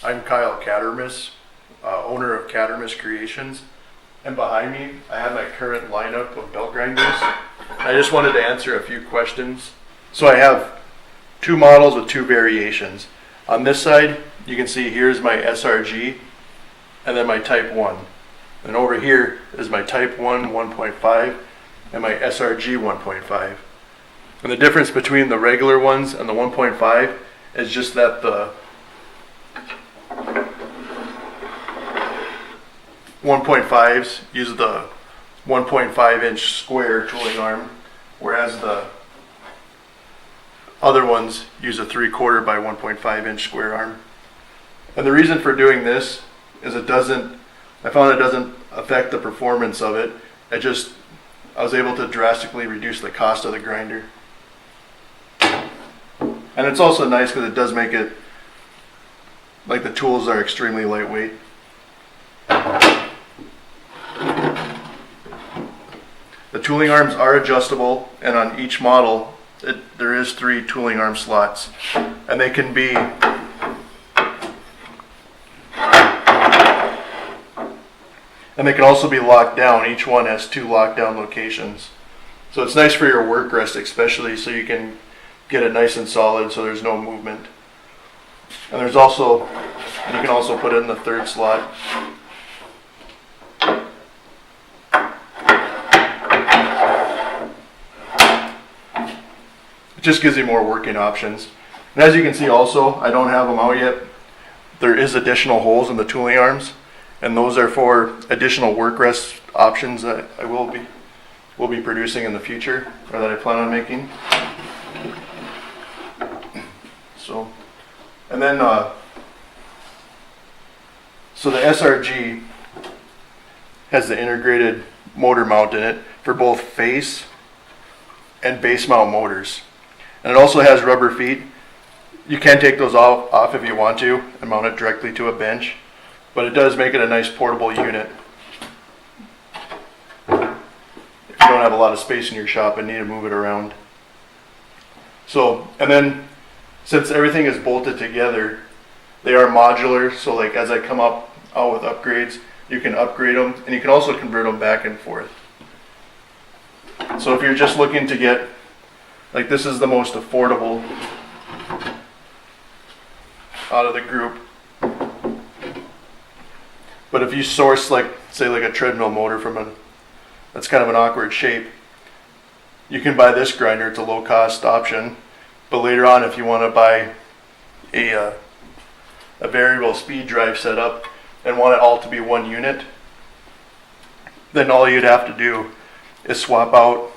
I'm Kyle Cattermas, owner of Cattermas Creations, and behind me I have my current lineup of belt grinders. I just wanted to answer a few questions. So I have two models with two variations. On this side, you can see here's my SRG and then my Type 1. And over here is my Type 1 1.5 and my SRG 1.5. And the difference between the regular ones and the 1.5 is just that the 1.5s use the 1.5 inch square tooling arm, whereas the other ones use a 3/4 by 1.5 inch square arm. And the reason for doing this is I found it doesn't affect the performance of it. I was able to drastically reduce the cost of the grinder. And it's also nice because it does make it, like, the tools are extremely lightweight. The tooling arms are adjustable, and on each model there is 3 tooling arm slots, and they can also be locked down. Each one has 2 lockdown locations. So it's nice for your work rest, especially, so you can get it nice and solid so there's no movement. And you can also put it in the 3rd slot. It just gives you more working options. And as you can see also, I don't have them out yet. There is additional holes in the tooling arms, and those are for additional work rest options that I will be producing in the future, or that I plan on making. So, and then so the SRG has the integrated motor mount in it for both face and base mount motors. And it also has rubber feet. You can take those off if you want to and mount it directly to a bench, but it does make it a nice portable unit if you don't have a lot of space in your shop and need to move it around. So, and then since everything is bolted together, they are modular, so like as I come out with upgrades, you can upgrade them, and you can also convert them back and forth. So if you're just looking to get, like, this is the most affordable out of the group. But if you source, like, say like a treadmill motor that's kind of an awkward shape, you can buy this grinder. It's a low cost option. But later on, if you want to buy a variable speed drive setup and want it all to be one unit, then all you'd have to do is swap out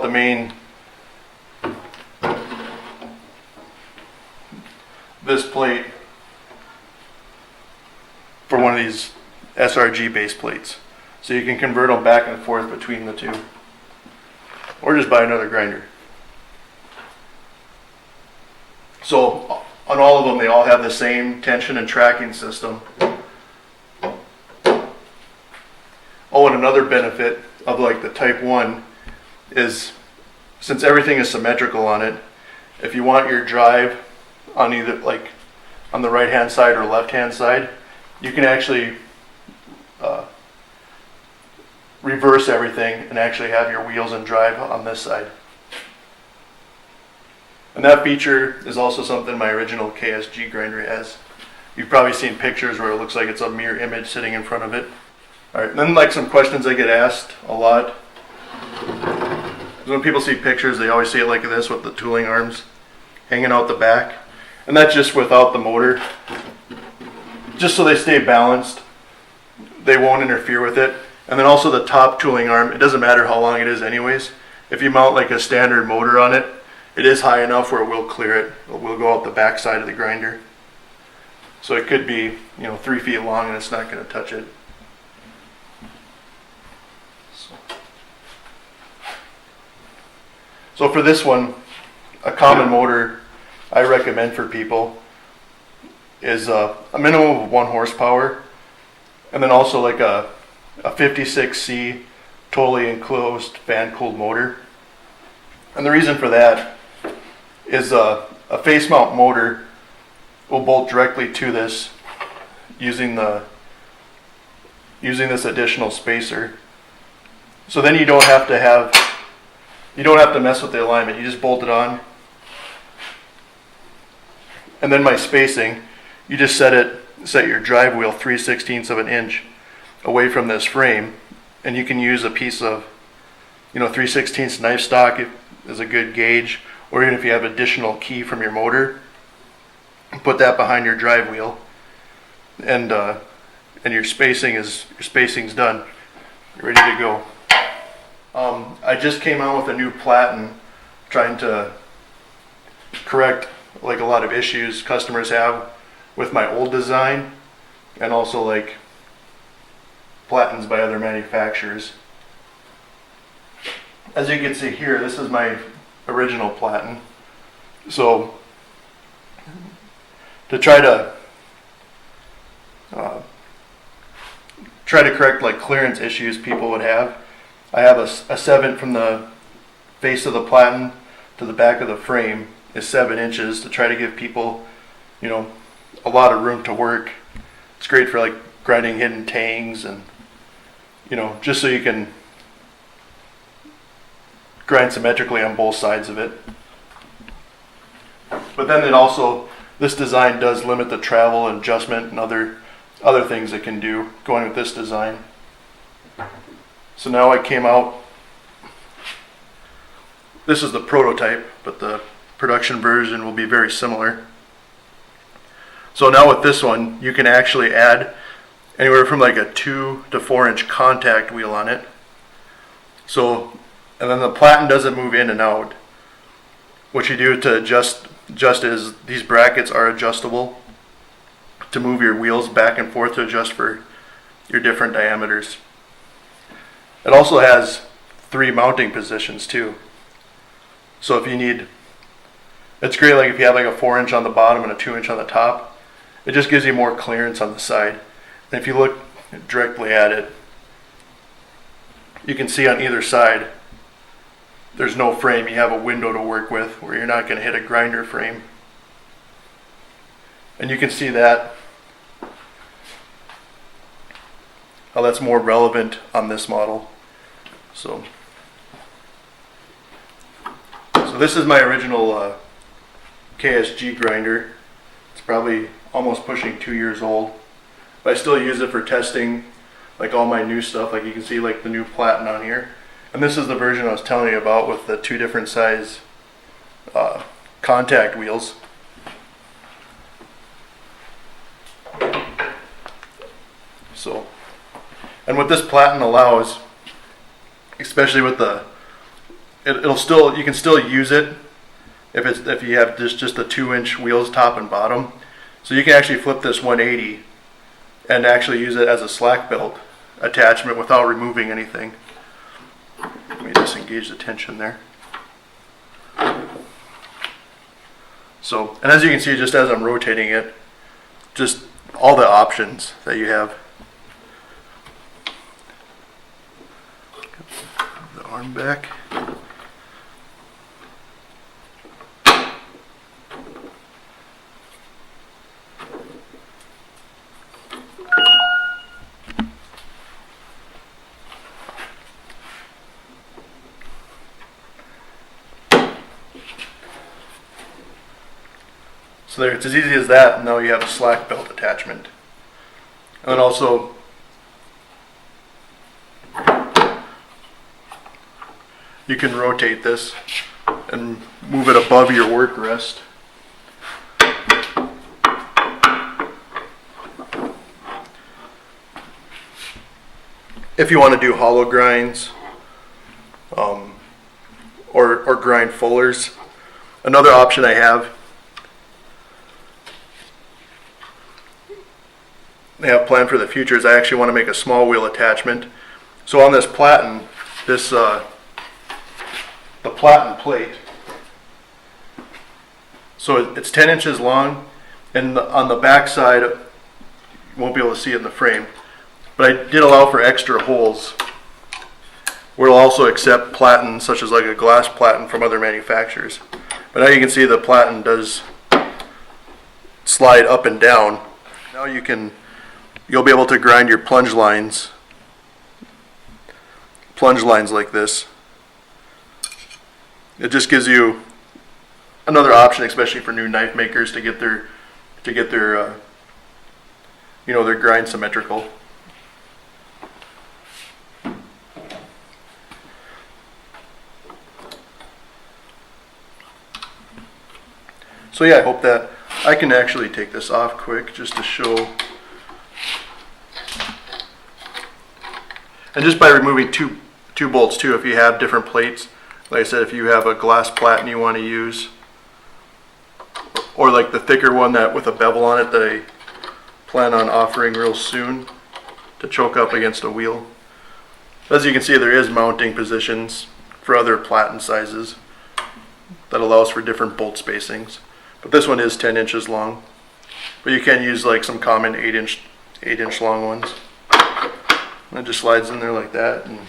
the main, this plate, for one of these SRG base plates. So you can convert them back and forth between the two, or just buy another grinder. So on all of them, they all have the same tension and tracking system. Oh, and another benefit of, like, the Type 1 is, since everything is symmetrical on it, if you want your drive on either, like, on the right hand side or left hand side, you can actually reverse everything and actually have your wheels and drive on this side. And that feature is also something my original KSG grinder has. You've probably seen pictures where it looks like it's a mirror image sitting in front of it. All right, and then, like, some questions I get asked a lot. When people see pictures, they always see it like this with the tooling arms hanging out the back. And that's just without the motor. Just so they stay balanced. They won't interfere with it. And then also the top tooling arm, it doesn't matter how long it is anyways. If you mount like a standard motor on it, it is high enough where it will clear it. It will go out the back side of the grinder. So it could be, 3 feet long and it's not going to touch it. So for this one, a common motor I recommend for people is a minimum of 1 horsepower, and then also like a 56C totally enclosed fan cooled motor. And the reason for that is a face mount motor will bolt directly to this using this additional spacer. So then you don't have to mess with the alignment. You just bolt it on. And then my spacing, you just set your drive wheel 3/16 of an inch away from this frame, and you can use a piece of 3/16 knife stock is a good gauge, or even if you have additional key from your motor, put that behind your drive wheel, and your spacing's done. You're ready to go. I just came out with a new platen, trying to correct like a lot of issues customers have with my old design, and also like platens by other manufacturers. As you can see here, this is my original platen. So to try to correct like clearance issues people would have, I have a 7 from the face of the platen to the back of the frame is 7 inches to try to give people, a lot of room to work. It's great for like grinding hidden tangs and, just so you can grind symmetrically on both sides of it. But then this design does limit the travel and adjustment and other things it can do going with this design. So now I came out, this is the prototype, but the production version will be very similar. So now with this one, you can actually add anywhere from like a 2 to 4 inch contact wheel on it. So, and then the platen doesn't move in and out. What you do to adjust is these brackets are adjustable to move your wheels back and forth to adjust for your different diameters. It also has 3 mounting positions too. So if you need, it's great like if you have like a 4 inch on the bottom and a 2 inch on the top, it just gives you more clearance on the side. And if you look directly at it, you can see on either side there's no frame. You have a window to work with where you're not going to hit a grinder frame. And you can see that, how that's more relevant on this model. So this is my original KSG grinder. It's probably almost pushing 2 years old, but I still use it for testing like all my new stuff. Like you can see like the new platen on here. And this is the version I was telling you about with the 2 different size contact wheels. So, and what this platen allows, especially with you can still use it if you have just the 2 inch wheels top and bottom. So you can actually flip this 180 and actually use it as a slack belt attachment without removing anything. Let me disengage the tension there. So, and as you can see, just as I'm rotating it, just all the options that you have. The arm back. So there, it's as easy as that, and now you have a slack belt attachment. And then also, you can rotate this and move it above your work rest. If you want to do hollow grinds or grind fullers. Another option I have planned for the future is I actually want to make a small wheel attachment. So on this platen, the platen plate, so it's 10 inches long, and on the back side, you won't be able to see it in the frame, but I did allow for extra holes where it'll also accept platen, such as like a glass platen from other manufacturers. But now you can see the platen does slide up and down. Now you'll be able to grind your plunge lines like this. It just gives you another option, especially for new knife makers, to get their their grind symmetrical. So yeah, I hope that I can actually take this off quick just to show. And just by removing two bolts too, if you have different plates, like I said, if you have a glass platen you want to use, or like the thicker one that with a bevel on it that I plan on offering real soon to choke up against a wheel. As you can see, there is mounting positions for other platen sizes that allows for different bolt spacings. But this one is 10 inches long. But you can use like some common 8 inch long ones. And it just slides in there like that. And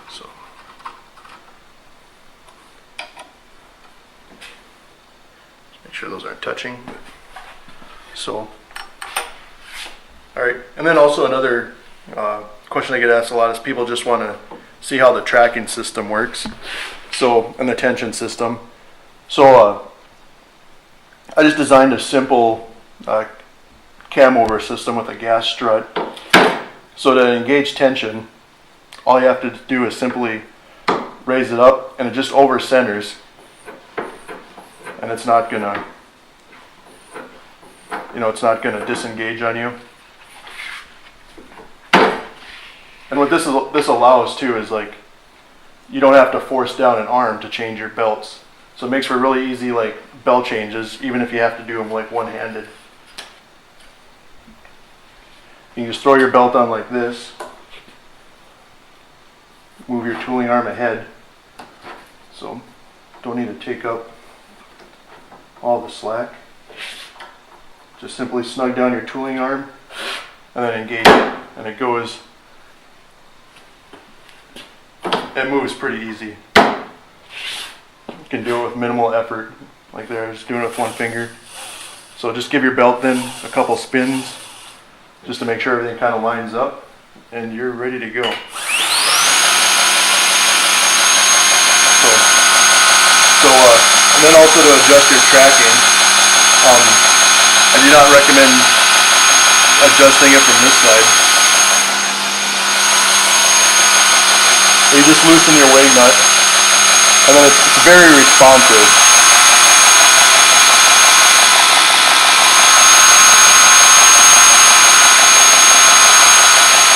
so make sure those aren't touching. So all right, and then also another question I get asked a lot is people just want to see how the tracking system works, and the tension system. So I just designed a simple cam over system with a gas strut. So to engage tension, all you have to do is simply raise it up, and it just over centers, and it's not gonna disengage on you. And what this allows too is like you don't have to force down an arm to change your belts. So it makes for really easy like belt changes, even if you have to do them like one-handed. You can just throw your belt on like this, move your tooling arm ahead, so don't need to take up all the slack. Just simply snug down your tooling arm and then engage it, and it moves pretty easy. You can do it with minimal effort, like there, just doing it with one finger. So just give your belt then a couple spins, just to make sure everything kind of lines up, and you're ready to go. And then also to adjust your tracking, I do not recommend adjusting it from this side. You just loosen your wing nut, and then it's very responsive.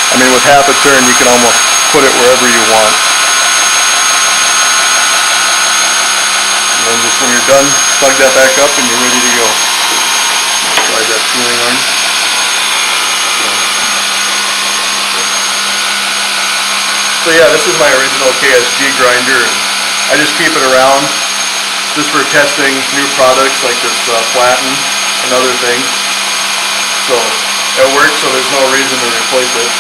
I mean, with half a turn, you can almost put it wherever you want. And then just when you're done, plug that back up and you're ready to go. Slide that tooling arm. So yeah, this is my original KSG grinder. I just keep it around just for testing new products like this platen and other things. So it works, so there's no reason to replace it.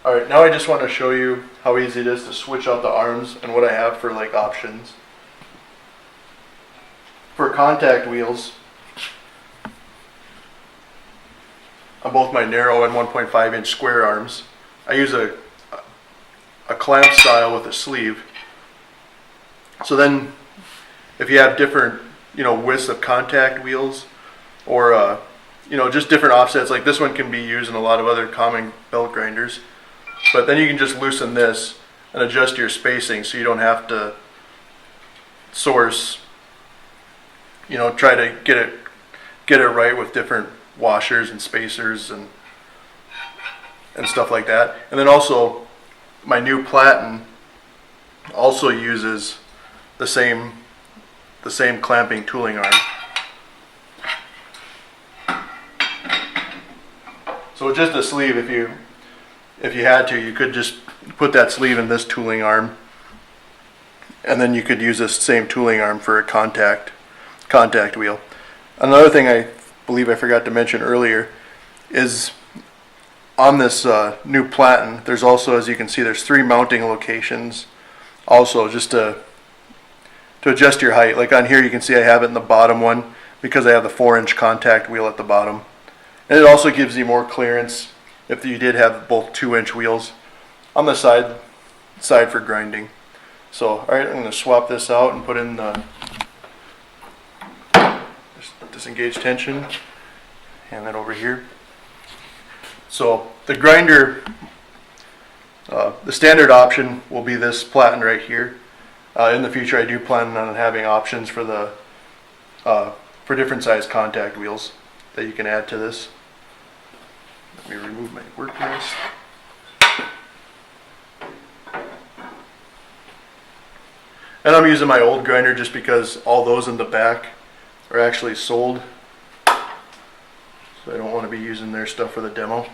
Alright, now I just want to show you how easy it is to switch out the arms and what I have for like options. For contact wheels, on both my narrow and 1.5 inch square arms, I use a clamp style with a sleeve. So then if you have different widths of contact wheels, or just different offsets, like this one can be used in a lot of other common belt grinders, but then you can just loosen this and adjust your spacing so you don't have to source, try to get it right with different washers and spacers and stuff like that. And then also my new platen also uses the same clamping tooling arm. So with just a sleeve, if you had to, you could just put that sleeve in this tooling arm And then you could use this same tooling arm for a contact wheel. Another thing I believe I forgot to mention earlier is on this new Platen, there's also, as you can see, there's 3 mounting locations. Also, just to adjust your height. Like on here, you can see I have it in the bottom one because I have the 4-inch contact wheel at the bottom. And it also gives you more clearance if you did have both 2-inch wheels on the side for grinding. So, all right, I'm going to swap this out and put in the disengage tension. Hand that over here. So the grinder, the standard option will be this Platen right here. In the future, I do plan on having options for the for different size contact wheels that you can add to this. Let me remove my work rest. And I'm using my old grinder just because all those in the back are actually sold. So I don't want to be using their stuff for the demo.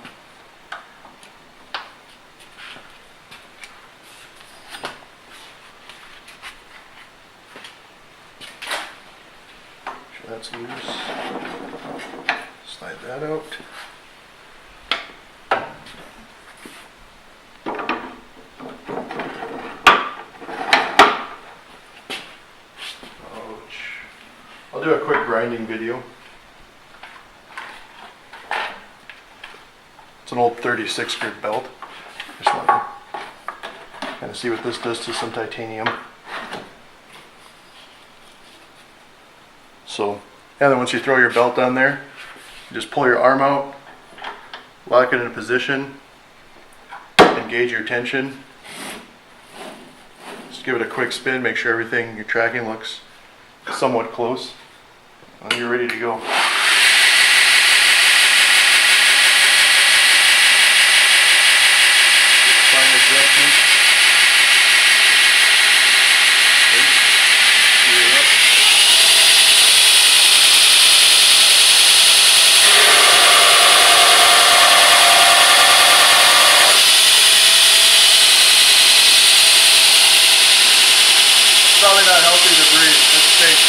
Sure that's loose. Slide that out. I'll do a quick grinding video. It's an old 36 grit belt. Just want to kind of see what this does to some titanium. So, and then once you throw your belt on there, you just pull your arm out, lock it in position, engage your tension. Just give it a quick spin, make sure everything you're tracking looks somewhat close. And you're ready to go. Fine adjustment. Gear up. Probably not healthy to breathe. Let's take.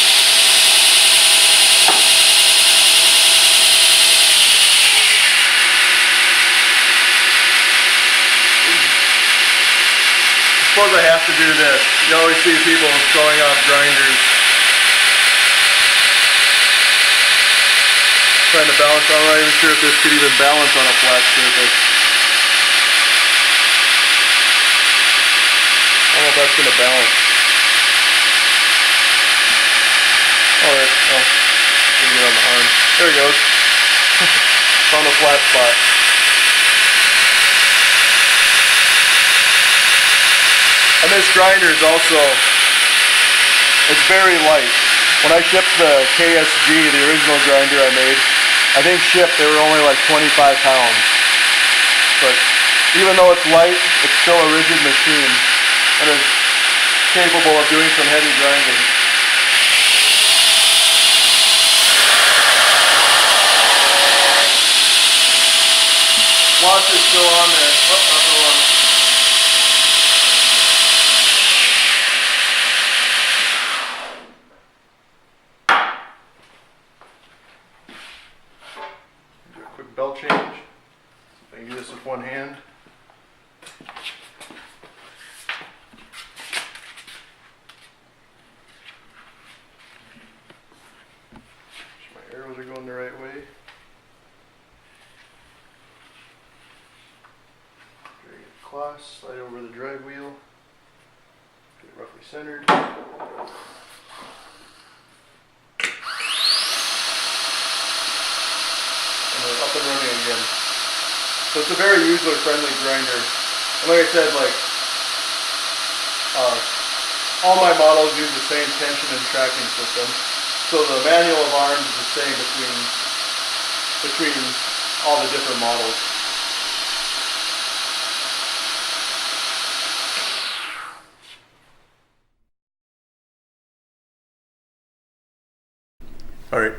I suppose I have to do this. You always see people throwing off grinders, trying to balance. I'm not even sure if this could even balance on a flat surface. I don't know if that's going to balance. Alright, oh, get it on the arm. There it goes. Found a flat spot. And this grinder is also, it's very light. When I shipped the KSG, the original grinder I made, I think shipped they were only like 25 pounds. But even though it's light, it's still a rigid machine and is capable of doing some heavy grinding. Wash is still on there. Oh, not the one. Belt change. I can do this with one hand. Make sure my arrows are going the right way. Drag it across, slide over the drive wheel. Get it roughly centered. Up and running again. So it's a very user-friendly grinder. And like I said, all my models use the same tension and tracking system. So the manual of arms is the same between all the different models. All right.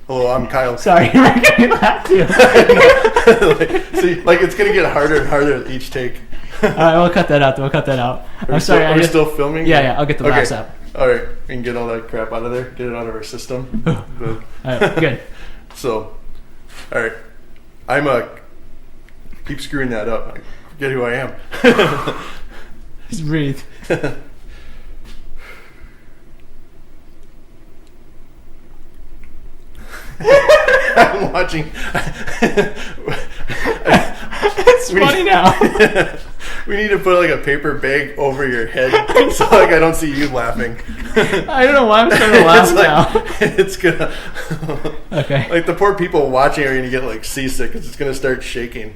Hello, I'm Kyle. Sorry, you're making me laugh too. See, like it's gonna get harder and harder with each take. All right, we'll cut that out. We'll cut that out. I'm sorry. Are we still filming? Yeah, I'll get the laughs up. All right, we can get all that crap out of there. Get it out of our system. All right, good. So, all right, keep screwing that up. I forget who I am. Just breathe. I'm watching. It's funny now. We need to put like a paper bag over your head so like I don't see you laughing. I don't know why I'm starting to laugh now. It's gonna. Okay. Like the poor people watching are gonna get like seasick because it's gonna start shaking.